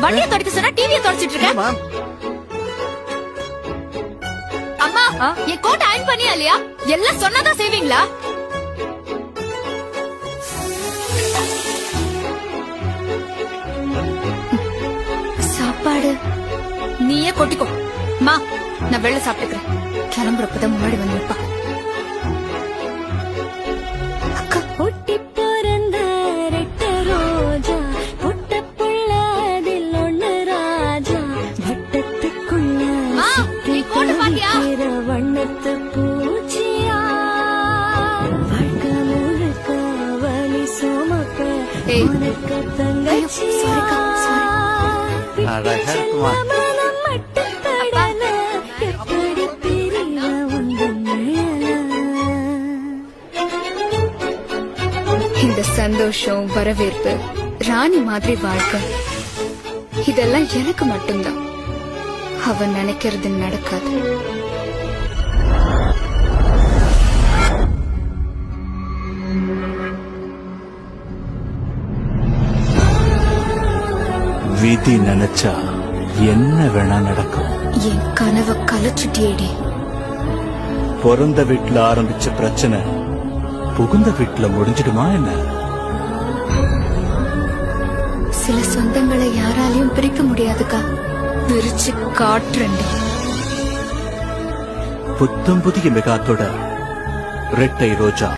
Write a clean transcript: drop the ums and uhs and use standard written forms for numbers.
வண்டியை தொடக்க சொன்னா டிவியை தொடச்சிட்டு இருக்க. அம்மா என் கோட் அயன் பண்ணியா இல்லையா? எல்லாம் சொன்னாதான் செய்வீங்களா? சாப்பாடு நீயே கொட்டிக்கோ. மா நான் வெளில சாப்பிட்டுக்கிறேன். கிளம்புறப்பதான் முன்னாடி வந்து நிப்பா. அக்கா ஒட்டி பிறந்த ரெட்ட ரோஜா பொட்ட புள்ளதில் ஒண்ணு ராஜா வட்டத்துக்குள்ள வண்ணத்து பூச்சியா வாழ்க்கை முழுக்க வலி சுமக்க உனக்கு தங்கச்சியா மனம் மட்டும் படல எப்படி பிரிய உண்டு இந்த சந்தோஷம் வரவேற்பு ராணி மாதிரி வாழ்க்கை இதெல்லாம் எனக்கு மட்டும்தான். அவன் நினைக்கிறது நடக்காது. விதி நினைச்சா என்ன வேணா நடக்கும். என் கனவை கலைச்சுட்டியேடி. பிறந்த வீட்டுல ஆரம்பிச்ச பிரச்சனை புகுந்த வீட்டுல முடிஞ்சிடுமா என்ன? சில சொந்தங்களை யாராலையும் பிரிக்க முடியாதுக்கா. பிரிச்சு காட்டுறேன். புத்தம் புதிய மெகாத்தோட ரெட்டை ரோஜா.